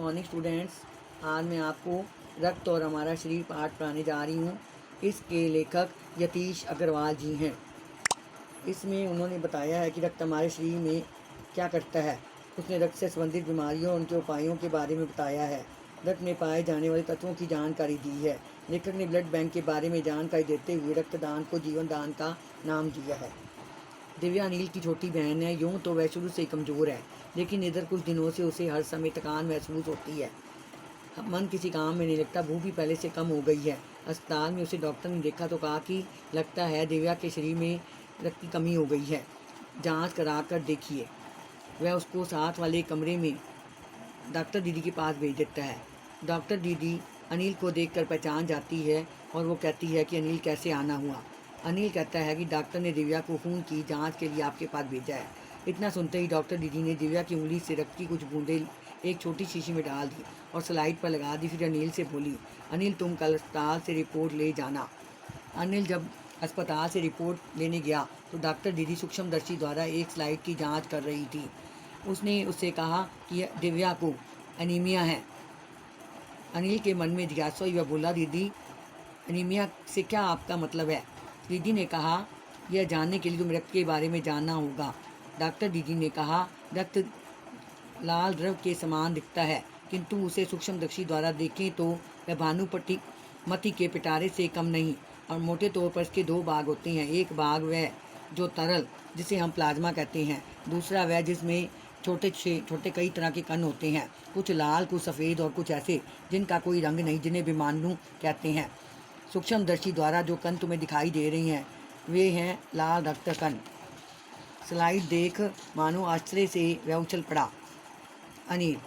Morning students. आज मैं आपको रक्त और हमारा शरीर पाठ पढ़ाने जा रही हूँ। इसके लेखक यतीश अग्रवाल जी हैं। इसमें उन्होंने बताया है कि रक्त हमारे शरीर में क्या करता है। उसने रक्त से संबंधित बीमारियों और उनके उपायों के बारे में बताया है। रक्त में पाए जाने वाले तत्वों की जानकारी दी है। लेखक ने ब्लड बैंक के बारे में जानकारी देते हुए रक्तदान को जीवन दान का नाम दिया है। दिव्या अनिल की छोटी बहन है। यूँ तो वह शुरू से कमज़ोर है, लेकिन इधर कुछ दिनों से उसे हर समय थकान महसूस होती है। मन किसी काम में नहीं लगता। भूख भी पहले से कम हो गई है। अस्पताल में उसे डॉक्टर ने देखा तो कहा कि लगता है दिव्या के शरीर में रक्त की कमी हो गई है, जांच करा कर देखिए। वह उसको साथ वाले कमरे में डॉक्टर दीदी के पास भेज देता है। डॉक्टर दीदी अनिल को देखकर पहचान जाती है और वो कहती है कि अनिल कैसे आना हुआ। अनिल कहता है कि डॉक्टर ने दिव्या को खून की जांच के लिए आपके पास भेजा है। इतना सुनते ही डॉक्टर दीदी ने दिव्या की उंगली से रक्त की कुछ बूंदें एक छोटी शीशी में डाल दी और स्लाइड पर लगा दी। फिर अनिल से बोली, अनिल तुम कल अस्पताल से रिपोर्ट ले जाना। अनिल जब अस्पताल से रिपोर्ट लेने गया तो डॉक्टर दीदी सूक्ष्मदर्शी द्वारा एक स्लाइड की जांच कर रही थी। उसने उससे कहा कि दिव्या को एनीमिया है। अनिल के मन में जिज्ञासा हुई। वह बोला, दीदी एनीमिया से क्या आपका मतलब है? दीदी ने कहा, यह जानने के लिए तुम रक्त के बारे में जानना होगा। डॉक्टर दीदी ने कहा, रक्त लाल द्रव के समान दिखता है, किंतु उसे सूक्ष्मदर्शी द्वारा देखें तो वह भानुपट्टी मती के पिटारे से कम नहीं। और मोटे तौर पर इसके दो भाग होते हैं। एक भाग वह जो तरल, जिसे हम प्लाज्मा कहते हैं। दूसरा वह जिसमें छोटे छोटे कई तरह के कण होते हैं, कुछ लाल, कुछ सफ़ेद और कुछ ऐसे जिनका कोई रंग नहीं, जिन्हें विमाणु कहते हैं। सूक्ष्मदर्शी द्वारा जो कण तुम्हें दिखाई दे रही हैं वे हैं लाल रक्त कण। स्लाइड देख मानो आश्चर्य से वह उछल पड़ा। अनिल,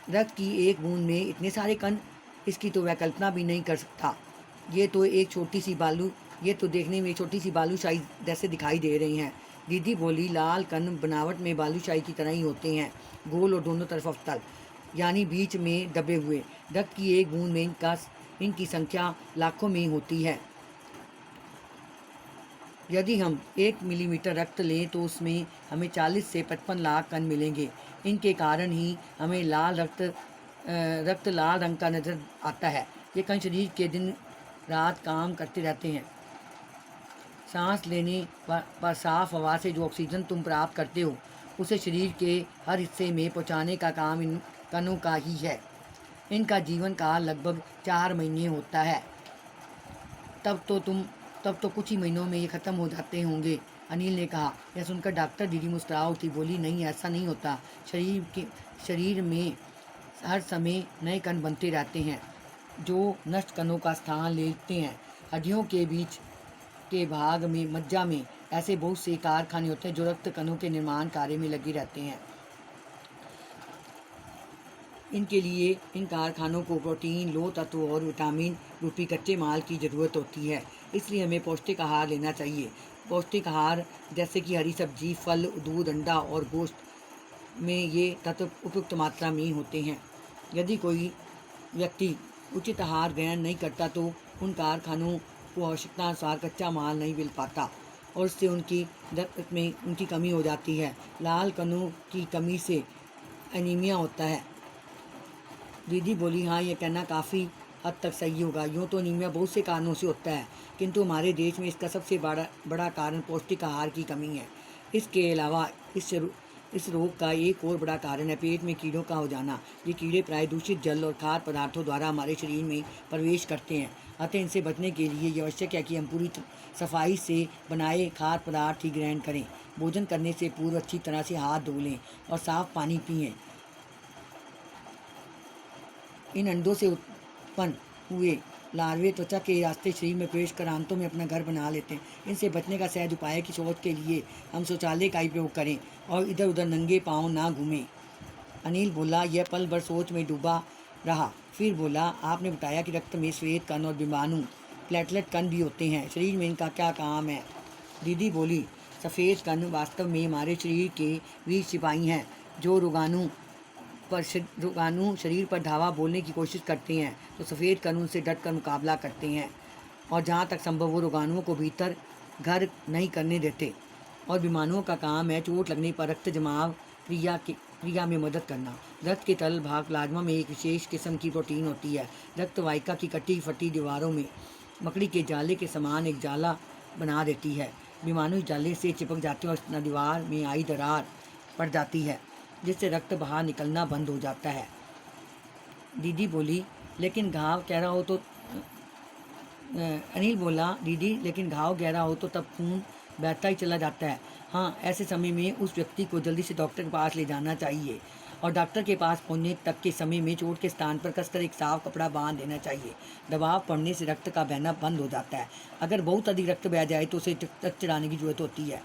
रक्त की एक बूंद में इतने सारे कण, इसकी तो वह कल्पना भी नहीं कर सकता। ये तो देखने में छोटी सी बालूशाही जैसे दिखाई दे रही हैं। दीदी बोली, लाल कण बनावट में बालूशाही की तरह ही होते हैं, गोल और दोनों तरफ अवतल, यानी बीच में दबे हुए। रक्त की एक बूंद में इनकी संख्या लाखों में होती है। यदि हम 1 मिलीमीटर रक्त लें तो उसमें हमें 40 से 55 लाख कण मिलेंगे। इनके कारण ही हमें रक्त लाल रंग का नजर आता है। ये कण शरीर के दिन रात काम करते रहते हैं। सांस लेने पर साफ हवा से जो ऑक्सीजन तुम प्राप्त करते हो, उसे शरीर के हर हिस्से में पहुंचाने का काम इन कणों का ही है। इनका जीवन काल लगभग 4 महीने होता है। तब तो कुछ ही महीनों में ये ख़त्म हो जाते होंगे, अनिल ने कहा। यह सुनकर डॉक्टर दीदी मुस्कुरा उठी। बोली, नहीं, ऐसा नहीं होता। शरीर में हर समय नए कण बनते रहते हैं जो नष्ट कणों का स्थान लेते हैं। हड्डियों के बीच के भाग में, मज्जा में ऐसे बहुत से कारखाने होते हैं जो रक्त कणों के निर्माण कार्य में लगे रहते हैं। इनके लिए इन कारखानों को प्रोटीन, लोह तत्व और विटामिन रूपी कच्चे माल की ज़रूरत होती है। इसलिए हमें पौष्टिक आहार लेना चाहिए। पौष्टिक आहार जैसे कि हरी सब्जी, फल, दूध, अंडा और गोश्त में ये तत्व उपयुक्त मात्रा में होते हैं। यदि कोई व्यक्ति उचित आहार ग्रहण नहीं करता तो उन कारखानों को आवश्यकता अनुसार कच्चा माल नहीं मिल पाता और इससे उनकी रक्त में उनकी कमी हो जाती है। लाल कणों की कमी से एनीमिया होता है। दीदी बोली, हाँ, यह कहना काफ़ी हद तक सही होगा। यूँ तो एनीमिया बहुत से कारणों से होता है, किंतु हमारे देश में इसका सबसे बड़ा कारण पौष्टिक आहार की कमी है। इसके अलावा इस रोग का एक और बड़ा कारण है पेट में कीड़ों का हो जाना। ये कीड़े प्राय दूषित जल और खाद्य पदार्थों द्वारा हमारे शरीर में प्रवेश करते हैं। अतः इनसे बचने के लिए ये आवश्यक है कि हम पूरी सफाई से बनाए खाद्य पदार्थ ही ग्रहण करें। भोजन करने से पूर्व अच्छी तरह से हाथ धो लें और साफ़ पानी पिएँ। इन अंडों से उत्पन्न हुए लार्वे त्वचा के रास्ते शरीर में प्रवेश कर आंतों में अपना घर बना लेते हैं। इनसे बचने का सहज उपाय है कि शौच के लिए हम शौचालय का ही प्रयोग करें और इधर उधर नंगे पाँव ना घूमें। अनिल बोला। यह पल भर सोच में डूबा रहा। फिर बोला, आपने बताया कि रक्त में श्वेत कण और विमाणु प्लेटलेट कण भी होते हैं। शरीर में इनका क्या काम है? दीदी बोली, सफ़ेद कण वास्तव में हमारे शरीर के वीर सिपाही हैं जो रोगाणु शरीर पर धावा बोलने की कोशिश करते हैं तो सफ़ेद कण उनसे डटकर मुकाबला करते हैं और जहाँ तक संभव वो रोगाणुओं को भीतर घर नहीं करने देते। और विमानुओं का काम है चोट लगने पर रक्त जमाव क्रिया क्रिया में मदद करना। रक्त के तरल भाग प्लाज्मा में एक विशेष किस्म की प्रोटीन होती है। रक्त वाहिका की कटी फटी दीवारों में मकड़ी के जाले के समान एक जाला बना देती है। विमाणु इस जाले से चिपक जाते हैं और दीवार में आई दरार पड़ जाती है, जिससे रक्त बाहर निकलना बंद हो जाता है। दीदी बोली, लेकिन घाव गहरा हो तो अनिल बोला, दीदी लेकिन घाव गहरा हो तो तब खून बहता ही चला जाता है। हाँ, ऐसे समय में उस व्यक्ति को जल्दी से डॉक्टर के पास ले जाना चाहिए और डॉक्टर के पास पहुंचने तक के समय में चोट के स्थान पर कसकर एक साफ कपड़ा बांध देना चाहिए। दबाव पड़ने से रक्त का बहना बंद हो जाता है। अगर बहुत अधिक रक्त बह जाए तो उसे रक्त चढ़ाने की जरूरत होती है।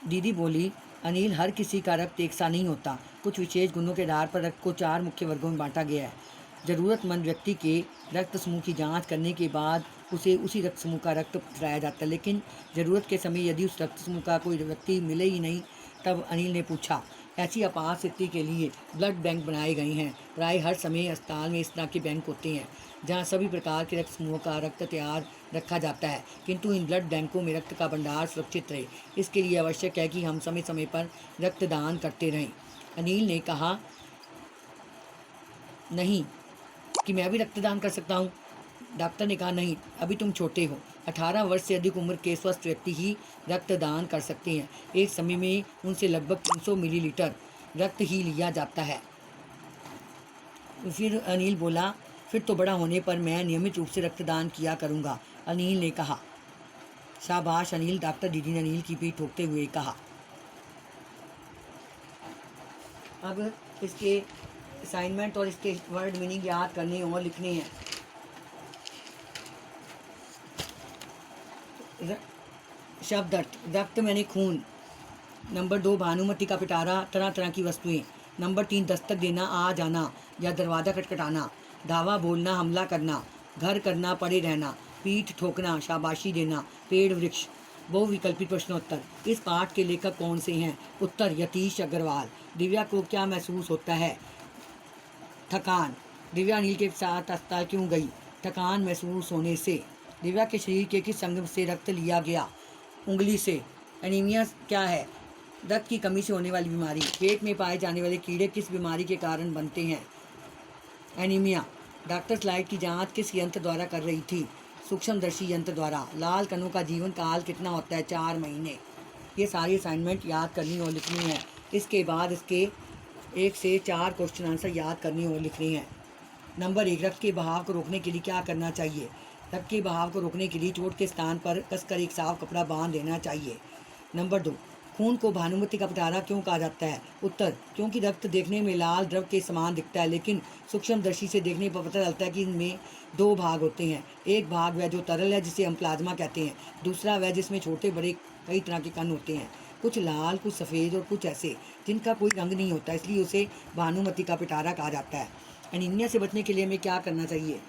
दीदी बोली, अनिल, हर किसी का रक्त एक सा नहीं होता। कुछ विशेष गुणों के आधार पर रक्त को 4 मुख्य वर्गों में बांटा गया है। ज़रूरतमंद व्यक्ति के रक्त समूह की जांच करने के बाद उसे उसी रक्त समूह का रक्त पिलाया जाता है, लेकिन ज़रूरत के समय यदि उस रक्त समूह का कोई व्यक्ति मिले ही नहीं, तब अनिल ने पूछा, ऐसी आपात स्थिति के लिए ब्लड बैंक बनाए गए हैं। प्राय हर समय अस्पताल में इस तरह के बैंक होते हैं जहां सभी प्रकार के रक्त समूहों का रक्त तैयार रखा जाता है, किंतु इन ब्लड बैंकों में रक्त का भंडार सुरक्षित रहे, इसके लिए आवश्यक है कि हम समय समय पर रक्तदान करते रहें। अनिल ने कहा, नहीं कि मैं भी रक्तदान कर सकता हूँ। डॉक्टर ने कहा, नहीं, अभी तुम छोटे हो। 18 वर्ष से अधिक उम्र के स्वस्थ व्यक्ति ही रक्तदान कर सकते हैं। एक समय में उनसे लगभग 300 मिलीलीटर रक्त ही लिया जाता है। फिर अनिल बोला, फिर तो बड़ा होने पर मैं नियमित रूप से रक्तदान किया करूँगा। अनिल ने कहा, शाबाश अनिल, डॉक्टर दीदी ने अनिल की पीठ ठोकते हुए कहा। अब इसके असाइनमेंट और इसके वर्ड मीनिंग याद करने और लिखने हैं। शब्द अर्थ, रक्त मैंने खून। नंबर 2, भानुमति का पिटारा, तरह तरह की वस्तुएं। नंबर 3, दस्तक देना, आ जाना या दरवाज़ा खटखटाना। धावा बोलना, हमला करना, घर करना, पड़े रहना, पीठ ठोकना, शाबाशी देना, पेड़ वृक्ष। बहुविकल्पित प्रश्नोत्तर। इस पाठ के लेखक कौन से हैं? उत्तर, यतीश अग्रवाल। दिव्या को क्या महसूस होता है? थकान। दिव्या अनिल के साथ अस्पताल क्यों गई? थकान महसूस होने से। दिव्या के शरीर के किस अंग से रक्त लिया गया? उंगली से। एनीमिया क्या है? रक्त की कमी से होने वाली बीमारी। पेट में पाए जाने वाले कीड़े किस बीमारी के कारण बनते हैं? एनीमिया। डॉक्टर स्लाइड की जांच किस यंत्र द्वारा कर रही थी? सूक्ष्मदर्शी यंत्र द्वारा। लाल कणों का जीवन काल कितना होता है? 4 महीने। ये सारी असाइनमेंट याद करनी और लिखनी है। इसके बाद इसके 1 से 4 क्वेश्चन आंसर याद करने और लिखने हैं। नंबर 1, रक्त के बहाव को रोकने के लिए क्या करना चाहिए? रक्त के बहाव को रोकने के लिए चोट के स्थान पर कसकर एक साफ कपड़ा बांध देना चाहिए। नंबर 2, खून को भानुमति का पिटारा क्यों कहा जाता है? उत्तर, क्योंकि रक्त देखने में लाल द्रव के समान दिखता है, लेकिन सूक्ष्मदर्शी से देखने पर पता चलता है कि इनमें 2 भाग होते हैं। एक भाग वह जो तरल है, जिसे हम प्लाज्मा कहते हैं। दूसरा वह जिसमें छोटे बड़े कई तरह के कण होते हैं, कुछ लाल, कुछ सफ़ेद और कुछ ऐसे जिनका कोई रंग नहीं होता, इसलिए उसे भानुमति का पिटारा कहा जाता है। एनीमिया से बचने के लिए हमें क्या करना चाहिए?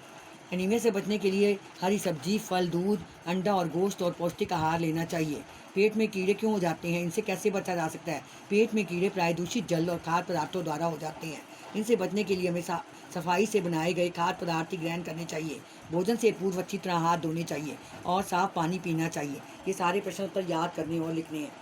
एनीमिया से बचने के लिए हरी सब्जी, फल, दूध, अंडा और गोश्त और पौष्टिक आहार लेना चाहिए। पेट में कीड़े क्यों हो जाते हैं? इनसे कैसे बचा जा सकता है? पेट में कीड़े प्राय दूषित जल और खाद्य पदार्थों द्वारा हो जाते हैं। इनसे बचने के लिए हमें सफाई से बनाए गए खाद्य पदार्थ ही ग्रहण करने चाहिए। भोजन से पूर्व अच्छी तरह हाथ धोने चाहिए और साफ पानी पीना चाहिए। ये सारे प्रश्न उत्तर याद करने और लिखने हैं।